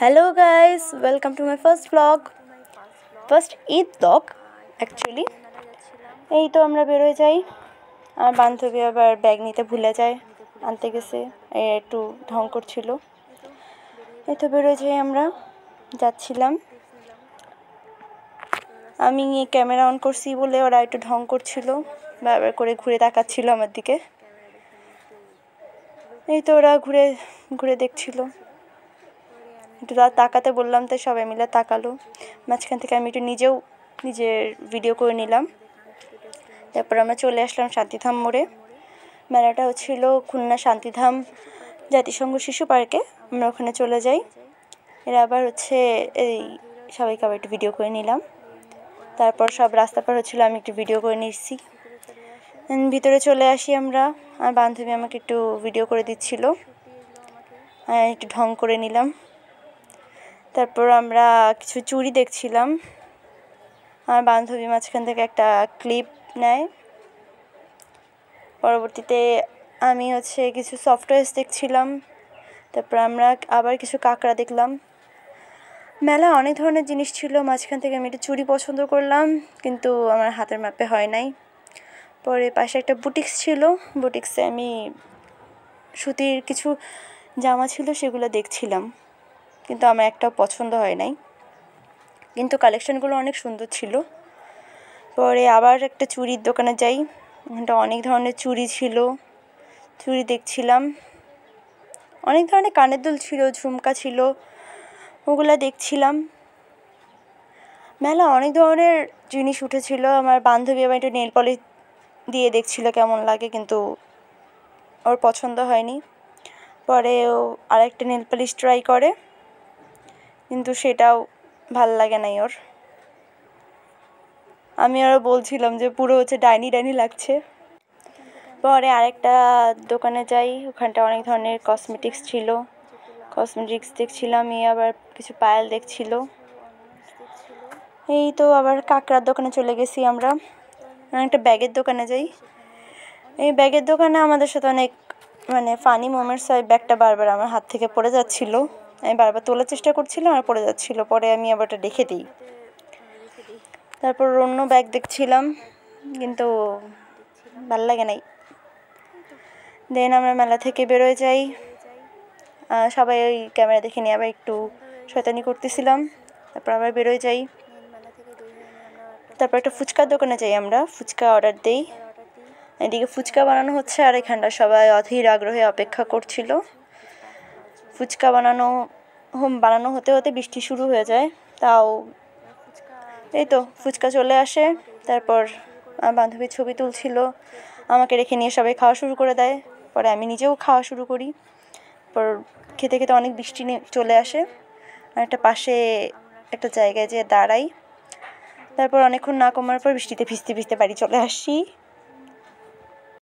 Hello guys, welcome to my first vlog. First Eid vlog actually. এই তো আমরা বের হয়ে যাই। আমার বান্ধবী আবার ব্যাগ নিতে ভুলে যায়, আনতে গেছে, একটু ঢং করছিল। এই তো বের হয়ে যাই, আমরা যাচ্ছিলাম। আমি ক্যামেরা অন করছি বলে ওরা একটু ঢং করছিল, বারবার করে ঘুরে তাকাচ্ছিল আমার দিকে। এই তো ওরা ঘুরে ঘুরে দেখছিল, একটু তাকাতে বললাম তাই সবাই মিলে তাকালো। মাঝখান থেকে আমি একটু নিজের ভিডিও করে নিলাম। তারপর আমরা চলে আসলাম শান্তিধাম মোড়ে। মেলাটা হচ্ছিল খুলনা শান্তিধাম জাতিসংঘ শিশু পার্কে। আমরা ওখানে চলে যাই। এরা আবার এই সবাইকে আবার একটু ভিডিও করে নিলাম। তারপর সব রাস্তা পার হচ্ছিলো, আমি একটু ভিডিও করে নিচ্ছি। ভিতরে চলে আসি আমরা। আমার বান্ধবী আমাকে একটু ভিডিও করে দিচ্ছিল, একটু ঢং করে নিলাম। তারপর আমরা কিছু চুড়ি দেখছিলাম। আমার বান্ধবী মাঝখান থেকে একটা ক্লিপ নেয়। পরবর্তীতে আমি কিছু সফটওয়্যার দেখছিলাম। তারপর আমরা আবার কিছু কাঁকড়া দেখলাম। মেলা অনেক ধরনের জিনিস ছিল। মাঝখান থেকে আমি একটা চুড়ি পছন্দ করলাম, কিন্তু আমার হাতের মাপে হয় নাই। পরে পাশে একটা বুটিক্স ছিল, বুটিক্সে আমি সুতির কিছু জামা ছিল, সেগুলো দেখছিলাম, কিন্তু আমার একটাও পছন্দ হয় নাই, কিন্তু কালেকশানগুলো অনেক সুন্দর ছিল। পরে আবার একটা চুড়ির দোকানে যাই। ওখানটা অনেক ধরনের চুড়ি ছিল, চুড়ি দেখছিলাম। অনেক ধরনের কানের দুল ছিল, ঝুমকা ছিল, ওগুলো দেখছিলাম। মেলা অনেক ধরনের জিনিস উঠেছিল। আমার বান্ধবী আবার একটু নেল পলিশ দিয়ে দেখছিল কেমন লাগে, কিন্তু ওর পছন্দ হয়নি। পরে ও আরেকটা নেল পলিশ ট্রাই করে, কিন্তু সেটাও ভাল লাগে নাই ওর। আমি আরও বলছিলাম যে পুরো ডাইনি ডাইনি লাগছে। পরে আরেকটা দোকানে যাই, ওখানটা অনেক ধরনের কসমেটিক্স ছিল, কসমেটিক্স দেখছিলাম। আবার কিছু পায়েল দেখছিল। এই তো আবার কাঁকড়ার দোকানে চলে গেছি আমরা। একটা ব্যাগের দোকানে যাই। এই ব্যাগের দোকানে আমাদের সাথে অনেক ফানি মোমেন্টস হয়। ব্যাগটা বারবার আমার হাত থেকে পড়ে যাচ্ছিল, আমি বারবার তোলার চেষ্টা করছিলাম আর পড়ে যাচ্ছিল। পরে আমি আবার ওটা রেখে দিই। তারপর অন্য ব্যাগ দেখছিলাম, কিন্তু ভাল লাগে নাই। দেন আমরা মেলা থেকে বেরোয় যাই। সবাই ওই ক্যামেরা দেখে নিয়ে আবার একটু শয়তানি করতেছিলাম। তারপর আবার বেরোয় যাই। তারপর একটা ফুচকার দোকানে যাই, আমরা ফুচকা অর্ডার দিই। এদিকে ফুচকা বানানো হচ্ছে, আর এখানটা সবাই অধীর আগ্রহে অপেক্ষা করছিল। ফুচকা বানানো হতে হতে বৃষ্টি শুরু হয়ে যায়। তাও এই তো ফুচকা চলে আসে। তারপর আমার বান্ধবী ছবি তুলছিল, আমাকে রেখে নিয়ে সবাই খাওয়া শুরু করে দেয়। পরে আমি নিজেও খাওয়া শুরু করি। পর খেতে খেতে অনেক বৃষ্টি চলে আসে, আর একটা পাশে একটা জায়গায় যেয়ে দাঁড়াই। তারপর অনেকক্ষণ না কমার পর বৃষ্টিতে ভিজতে ভিজতে বাড়ি চলে আসি।